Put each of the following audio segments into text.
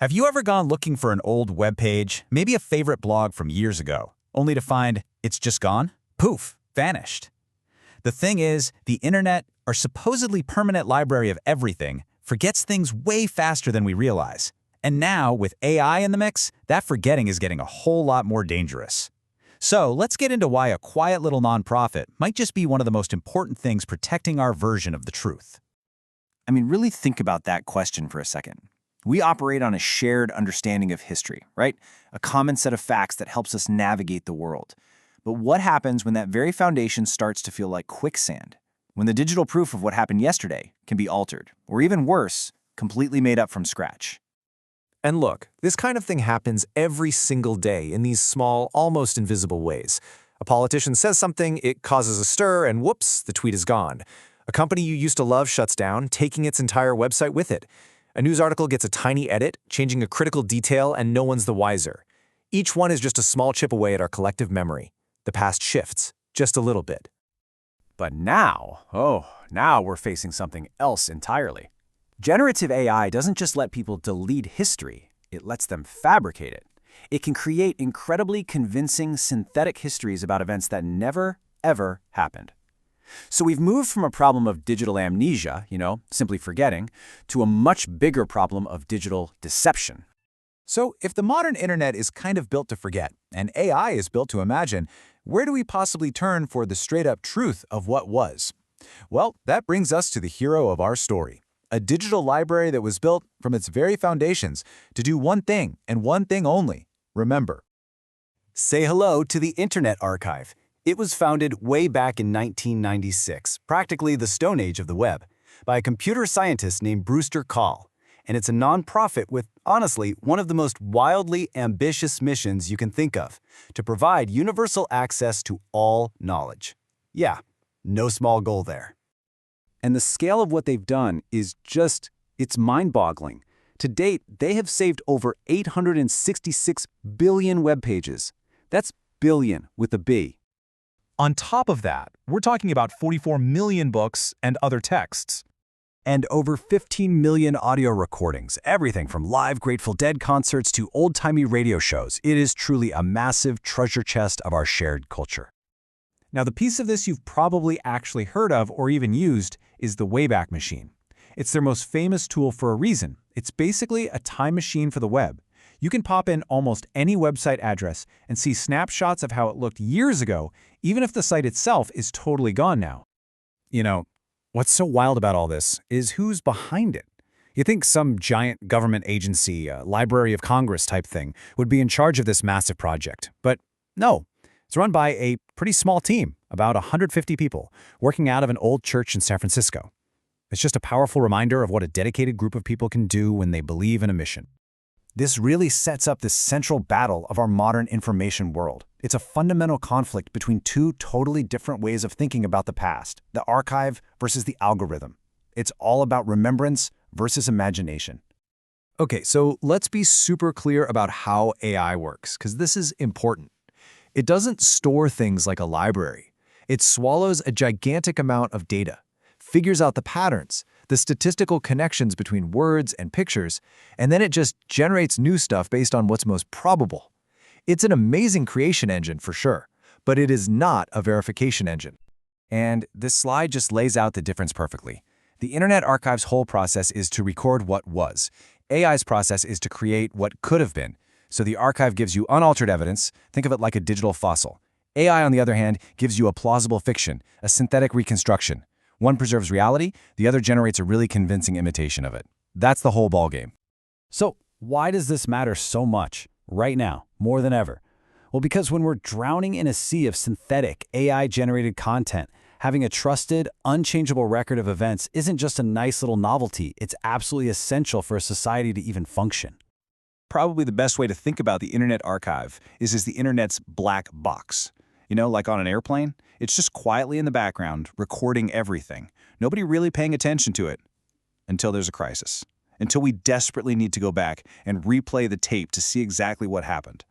Have you ever gone looking for an old web page, maybe a favorite blog from years ago, only to find it's just gone? Poof, vanished. The thing is, the internet, our supposedly permanent library of everything, forgets things way faster than we realize. And now, with AI in the mix, that forgetting is getting a whole lot more dangerous. So let's get into why a quiet little nonprofit might just be one of the most important things protecting our version of the truth. Really think about that question for a second. We operate on a shared understanding of history, right? A common set of facts that helps us navigate the world. But what happens when that very foundation starts to feel like quicksand? When the digital proof of what happened yesterday can be altered, or even worse, completely made up from scratch? And look, this kind of thing happens every single day in these small, almost invisible ways. A politician says something, it causes a stir, and whoops, the tweet is gone. A company you used to love shuts down, taking its entire website with it. A news article gets a tiny edit, changing a critical detail, and no one's the wiser. Each one is just a small chip away at our collective memory. The past shifts, just a little bit. But now we're facing something else entirely. Generative AI doesn't just let people delete history, it lets them fabricate it. It can create incredibly convincing synthetic histories about events that never, ever happened. So we've moved from a problem of digital amnesia, simply forgetting, to a much bigger problem of digital deception. So if the modern internet is kind of built to forget, and AI is built to imagine, where do we possibly turn for the straight-up truth of what was? Well, that brings us to the hero of our story. A digital library that was built from its very foundations to do one thing and one thing only: remember. Say hello to the Internet Archive. It was founded way back in 1996, practically the Stone Age of the web, by a computer scientist named Brewster Kahl. And it's a nonprofit with, honestly, one of the most wildly ambitious missions you can think of: to provide universal access to all knowledge. Yeah, no small goal there. And the scale of what they've done is it's mind-boggling. To date, they have saved over 866 billion web pages. That's billion with a B. On top of that, we're talking about 44 million books and other texts. And over 15 million audio recordings, everything from live Grateful Dead concerts to old-timey radio shows. It is truly a massive treasure chest of our shared culture. Now, the piece of this you've probably actually heard of or even used is the Wayback Machine. It's their most famous tool for a reason. It's basically a time machine for the web. You can pop in almost any website address and see snapshots of how it looked years ago, even if the site itself is totally gone now. What's so wild about all this is who's behind it. You think some giant government agency, Library of Congress type thing, would be in charge of this massive project. But no, it's run by a pretty small team, about 150 people, working out of an old church in San Francisco. It's just a powerful reminder of what a dedicated group of people can do when they believe in a mission. This really sets up this central battle of our modern information world. It's a fundamental conflict between two totally different ways of thinking about the past, the archive versus the algorithm. It's all about remembrance versus imagination. Okay, so let's be super clear about how AI works, because this is important. It doesn't store things like a library. It swallows a gigantic amount of data, figures out the patterns, the statistical connections between words and pictures, and then it just generates new stuff based on what's most probable. It's an amazing creation engine for sure, but it is not a verification engine. And this slide just lays out the difference perfectly. The Internet Archive's whole process is to record what was. AI's process is to create what could have been. So the archive gives you unaltered evidence. Think of it like a digital fossil. AI, on the other hand, gives you a plausible fiction, a synthetic reconstruction. One preserves reality, the other generates a really convincing imitation of it. That's the whole ballgame. So why does this matter so much, right now, more than ever? Well, because when we're drowning in a sea of synthetic, AI-generated content, having a trusted, unchangeable record of events isn't just a nice little novelty, it's absolutely essential for a society to even function. Probably the best way to think about the Internet Archive is as the Internet's black box. Like on an airplane, it's just quietly in the background, recording everything. Nobody really paying attention to it until there's a crisis, until we desperately need to go back and replay the tape to see exactly what happened.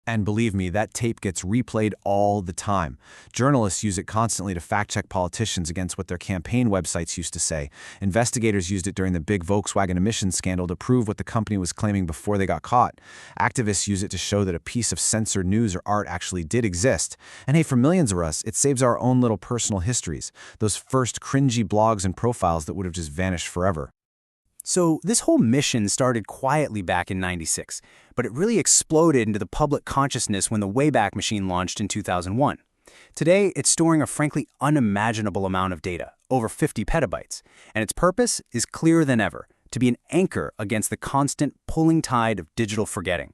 And believe me, that tape gets replayed all the time. Journalists use it constantly to fact-check politicians against what their campaign websites used to say. Investigators used it during the big Volkswagen emissions scandal to prove what the company was claiming before they got caught. Activists use it to show that a piece of censored news or art actually did exist. And hey, for millions of us, it saves our own little personal histories, those first cringy blogs and profiles that would have just vanished forever. So this whole mission started quietly back in '96, but it really exploded into the public consciousness when the Wayback Machine launched in 2001. Today, it's storing a frankly unimaginable amount of data, over 50 petabytes, and its purpose is clearer than ever, to be an anchor against the constant pulling tide of digital forgetting.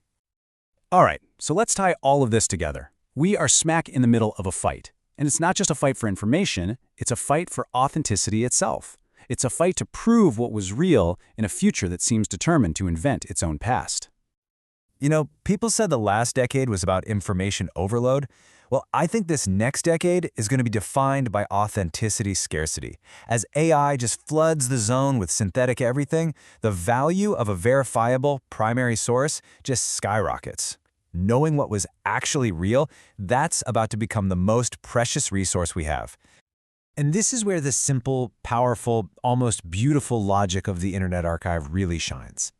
All right, so let's tie all of this together. We are smack in the middle of a fight. And it's not just a fight for information, it's a fight for authenticity itself. It's a fight to prove what was real in a future that seems determined to invent its own past. You know, people said the last decade was about information overload. Well, I think this next decade is going to be defined by authenticity scarcity. As AI just floods the zone with synthetic everything, the value of a verifiable primary source just skyrockets. Knowing what was actually real, that's about to become the most precious resource we have. And this is where the simple, powerful, almost beautiful logic of the Internet Archive really shines.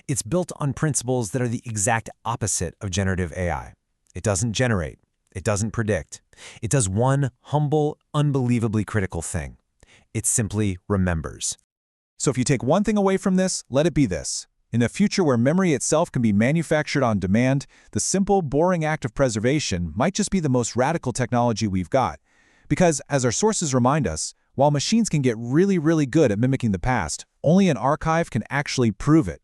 It's built on principles that are the exact opposite of generative AI. It doesn't generate. It doesn't predict. It does one humble, unbelievably critical thing. It simply remembers. So if you take one thing away from this, let it be this. In a future where memory itself can be manufactured on demand, the simple, boring act of preservation might just be the most radical technology we've got. Because, as our sources remind us, while machines can get really good at mimicking the past, only an archive can actually prove it.